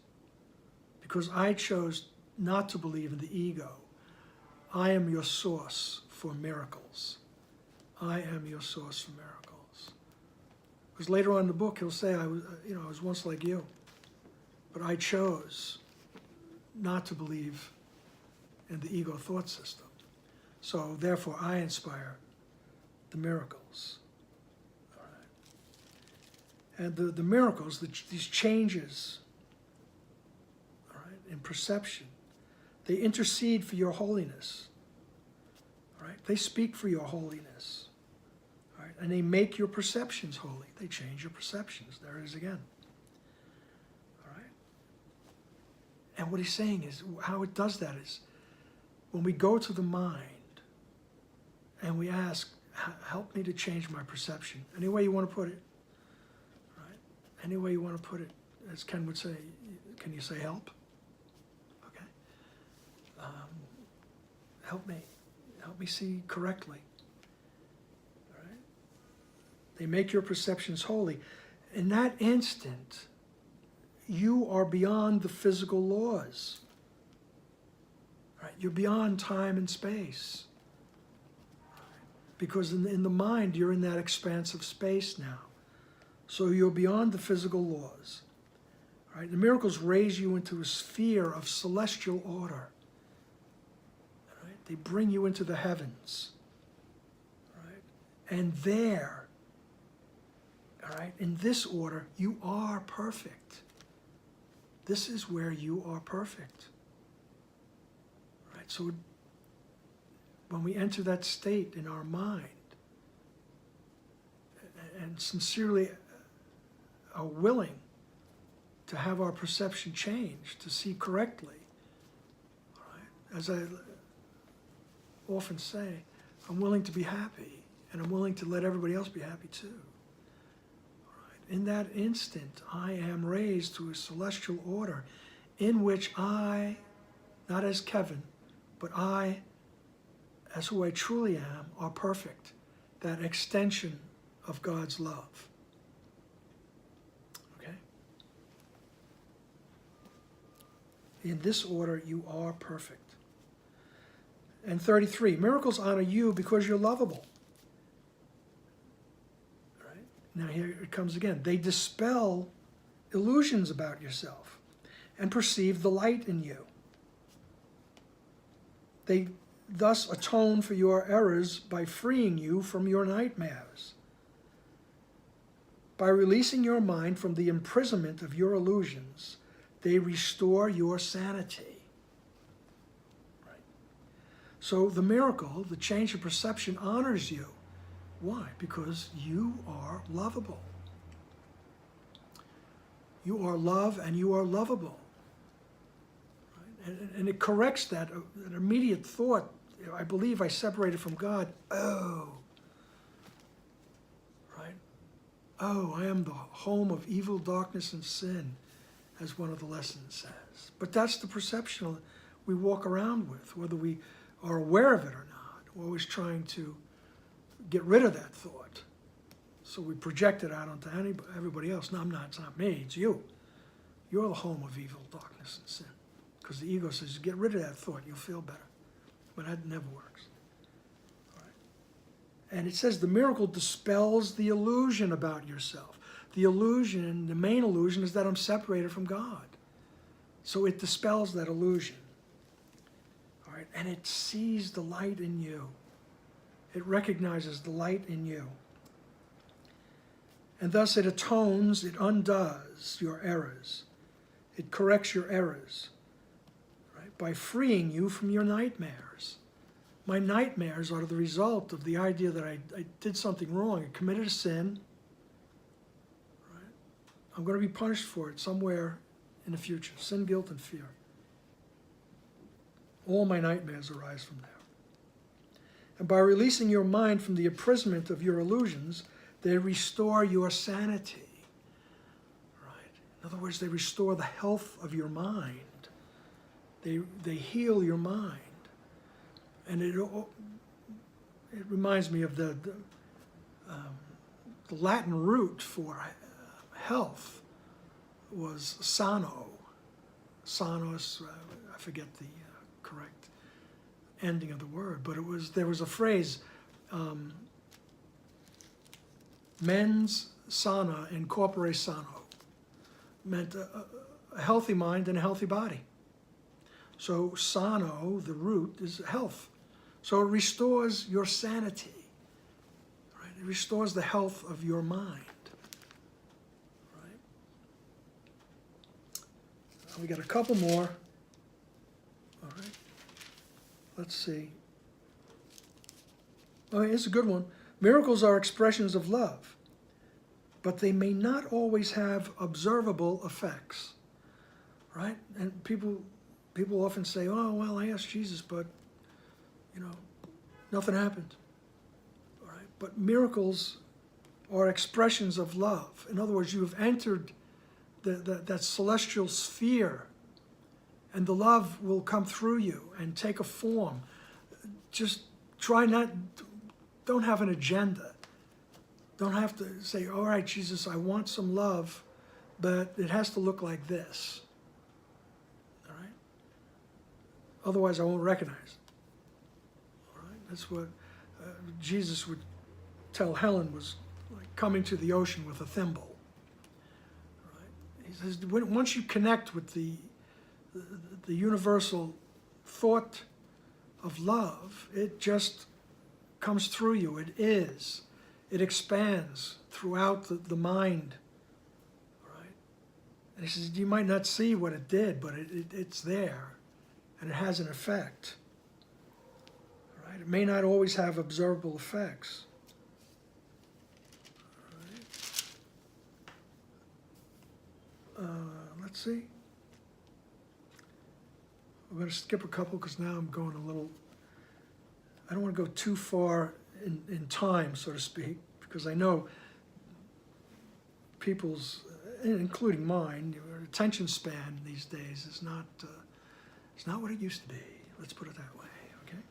not to believe in the ego, I am your source for miracles. I am your source for miracles. Because later on in the book, he'll say, I was once like you, but I chose not to believe in the ego thought system. So therefore, I inspire the miracles. All right. And the miracles, these changes, all right, in perception, they intercede for your holiness. All right. They speak for your holiness. All right. And they make your perceptions holy. They change your perceptions. There it is again. All right. And what he's saying is, how it does that is, when we go to the mind and we ask, help me to change my perception, any way you want to put it, right? Any way you want to put it, as Ken would say, can you say help? Okay. Help me see correctly. All right. They make your perceptions holy. In that instant, you are beyond the physical laws. Right? You're beyond time and space. Right? Because in the mind, you're in that expanse of space now. So you're beyond the physical laws. Right? The miracles raise you into a sphere of celestial order. Right? They bring you into the heavens. Right? And there, all right, in this order, you are perfect. This is where you are perfect. Right? So when we enter that state in our mind and sincerely are willing to have our perception change, to see correctly, all right? As I often say, I'm willing to be happy, and I'm willing to let everybody else be happy too. In that instant, I am raised to a celestial order in which I, not as Kevin, but I, as who I truly am, are perfect. That extension of God's love. Okay? In this order, you are perfect. And 33, miracles honor you because you're lovable. Now here it comes again. They dispel illusions about yourself and perceive the light in you. They thus atone for your errors by freeing you from your nightmares. By releasing your mind from the imprisonment of your illusions, they restore your sanity. Right? So the miracle, the change of perception, honors you. Why? Because you are lovable. You are love and you are lovable. Right? And it corrects that an immediate thought. I believe I separated from God. Oh. Right? Oh, I am the home of evil, darkness, and sin, as one of the lessons says. But that's the perception we walk around with, whether we are aware of it or not. We're always trying to get rid of that thought. So we project it out onto everybody else. No, it's not me, it's you. You're the home of evil, darkness, and sin. Because the ego says, get rid of that thought, you'll feel better. But that never works. All right. And it says the miracle dispels the illusion about yourself. the illusion, the main illusion, is that I'm separated from God. So it dispels that illusion. All right? And it sees the light in you. It recognizes the light in you. And thus it atones, it undoes your errors. It corrects your errors, right? By freeing you from your nightmares. My nightmares are the result of the idea that I did something wrong. I committed a sin. Right? I'm going to be punished for it somewhere in the future. Sin, guilt, and fear. All my nightmares arise from there. And by releasing your mind from the imprisonment of your illusions, they restore your sanity. Right? In other words, they restore the health of your mind. They heal your mind. And it reminds me of the Latin root for health was sano. Sanos, I forget the correct ending of the word, but there was a phrase, mens sana in corpore sano, meant a healthy mind and a healthy body. So sano, the root, is health. So it restores your sanity. Right? It restores the health of your mind. Right? We got a couple more. All right. Let's see. Oh, here's a good one. Miracles are expressions of love, but they may not always have observable effects. Right? And people often say, oh, well, I asked Jesus, but, nothing happened. All right? But miracles are expressions of love. In other words, you have entered that celestial sphere, and the love will come through you and take a form. Just don't have an agenda. Don't have to say, all right, Jesus, I want some love, but it has to look like this. All right? Otherwise, I won't recognize it. All right? That's what Jesus would tell Helen was like coming to the ocean with a thimble. All right? He says, once you connect with the universal thought of love, it just comes through you. It is. It expands throughout the mind. Right? And he says, you might not see what it did, but it's there, and it has an effect. Right? It may not always have observable effects. Right. Let's see. I'm going to skip a couple because now I'm going a little, I don't want to go too far in time, so to speak, because I know people's, including mine, your attention span these days is not, it's not what it used to be. Let's put it that way, okay?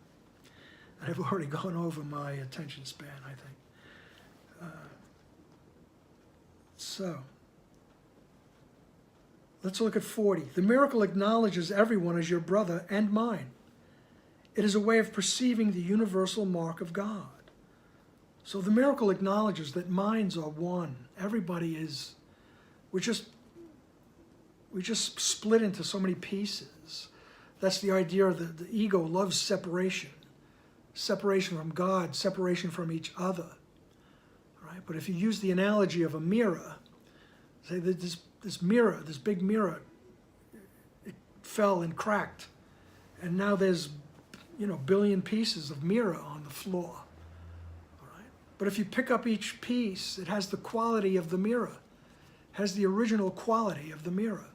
And I've already gone over my attention span, I think. So, let's look at 40. The miracle acknowledges everyone as your brother and mine. It is a way of perceiving the universal mark of God. So the miracle acknowledges that minds are one. Everybody is, we just split into so many pieces. That's the idea of the ego loves separation. Separation from God, separation from each other. Right? But if you use the analogy of a mirror, say that this mirror, this big mirror, it fell and cracked. And now there's, billion pieces of mirror on the floor. All right? But if you pick up each piece, it has the quality of the mirror. It has the original quality of the mirror.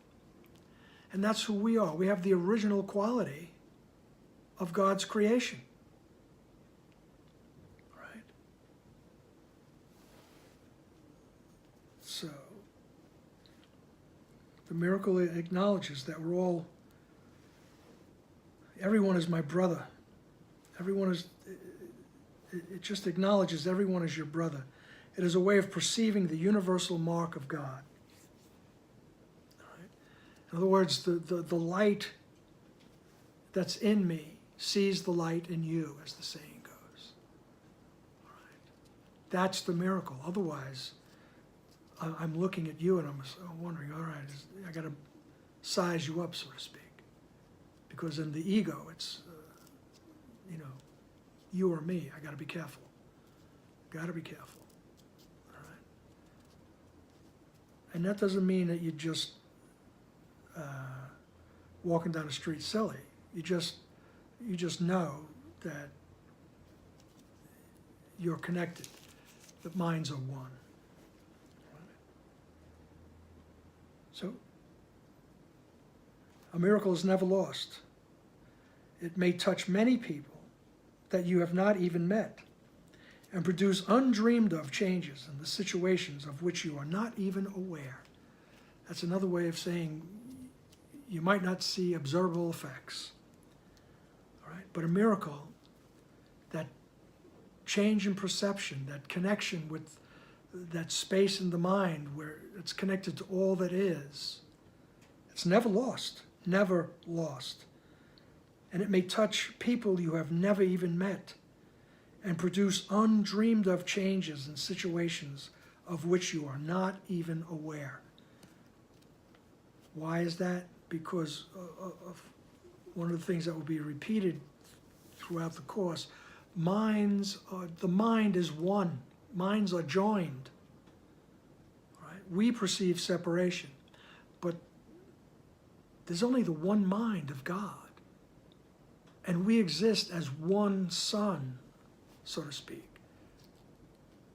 And that's who we are. We have the original quality of God's creation. All right? So, the miracle acknowledges that everyone is my brother. Everyone is, it just acknowledges everyone is your brother. It is a way of perceiving the universal mark of God. All right? In other words, the light that's in me sees the light in you, as the saying goes. All right? That's the miracle. Otherwise, I'm looking at you and I'm wondering, all right, I got to size you up, so to speak. Because in the ego, it's, you or me, I got to be careful. Got to be careful. All right? And that doesn't mean that you just walking down the street silly. You just know that you're connected, that minds are one. So, a miracle is never lost. It may touch many people that you have not even met and produce undreamed of changes in the situations of which you are not even aware. That's another way of saying you might not see observable effects. All right? But a miracle, that change in perception, that connection with that space in the mind where it's connected to all that is, it's never lost, never lost. And it may touch people you have never even met and produce undreamed of changes in situations of which you are not even aware. Why is that? Because of one of the things that will be repeated throughout the course. The mind is one. Minds are joined. Right? We perceive separation, but there's only the one mind of God. And we exist as one sun, so to speak,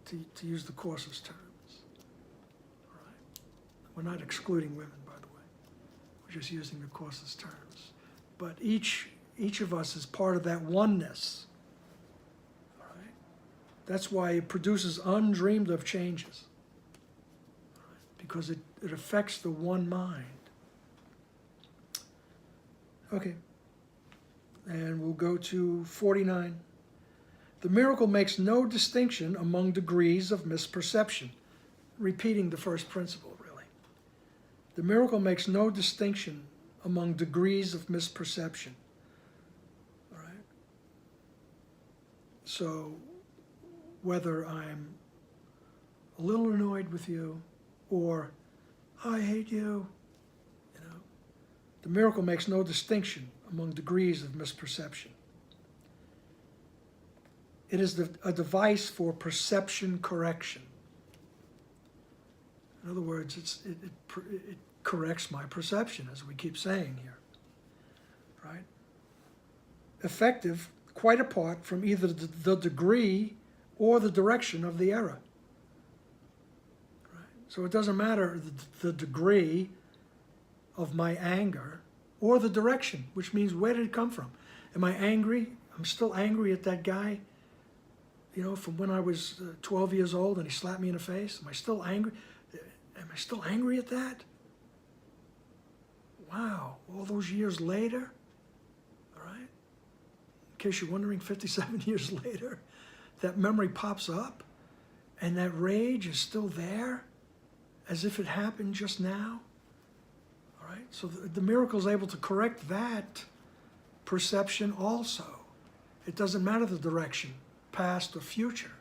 to use the Course's terms. All right? We're not excluding women, by the way. We're just using the Course's terms. But each of us is part of that oneness. All right? That's why it produces undreamed of changes. All right? Because it affects the one mind. Okay. And we'll go to 49. The miracle makes no distinction among degrees of misperception. Repeating the first principle, really. The miracle makes no distinction among degrees of misperception. All right? So, whether I'm a little annoyed with you or I hate you, the miracle makes no distinction among degrees of misperception. It is a device for perception correction. In other words, it corrects my perception, as we keep saying here. Right? Effective, quite apart from either the degree or the direction of the error. Right? So it doesn't matter the degree of my anger or the direction, which means where did it come from? Am I angry? I'm still angry at that guy, from when I was 12 years old and he slapped me in the face. Am I still angry? Am I still angry at that? Wow, all those years later, all right? In case you're wondering, 57 years later, that memory pops up and that rage is still there as if it happened just now. All right? So the miracle is able to correct that perception also. It doesn't matter the direction, past or future,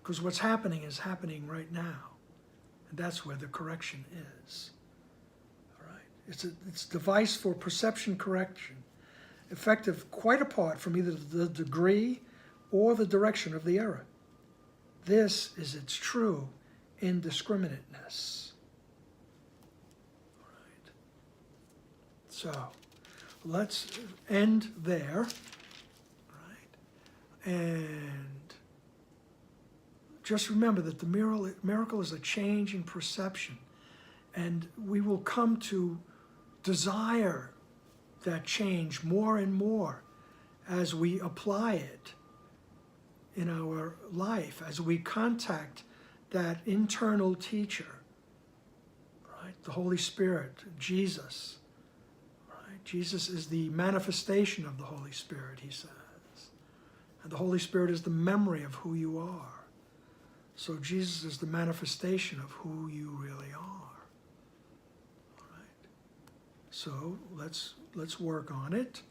because what's happening is happening right now. And that's where the correction is. All right? It's a device for perception correction, effective quite apart from either the degree or the direction of the error. This is its true indiscriminateness. All right. So let's end there. All right. And just remember that the miracle is a change in perception. And we will come to desire that change more and more as we apply it in our life, as we contact that internal teacher, right? The Holy Spirit, Jesus. Right? Jesus is the manifestation of the Holy Spirit, he says. And the Holy Spirit is the memory of who you are. So Jesus is the manifestation of who you really are. All right? So let's work on it.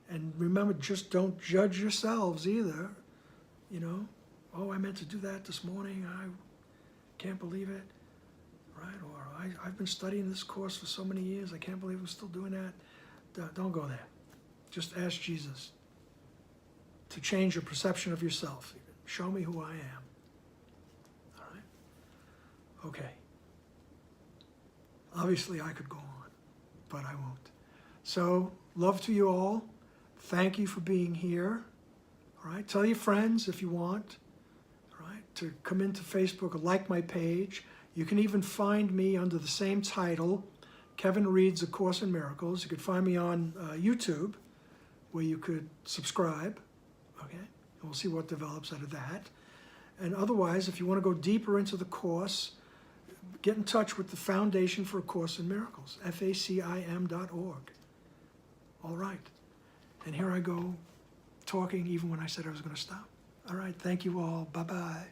And remember, just don't judge yourselves either. Oh, I meant to do that this morning. I can't believe it. right? Or I've been studying this course for so many years, I can't believe I'm still doing that. Don't go there. Just ask Jesus to change your perception of yourself. Show me who I am. All right? Okay. Obviously, I could go on, but I won't. So, love to you all. Thank you for being here. All right? Tell your friends if you want, all right, to come into Facebook or like my page. You can even find me under the same title, Kevin Reads A Course in Miracles. You could find me on YouTube, where you could subscribe, okay? And we'll see what develops out of that. And otherwise, if you want to go deeper into the course, get in touch with the Foundation for A Course in Miracles, FACIM.org. All right. And here I go, talking even when I said I was going to stop. All right, thank you all. Bye-bye.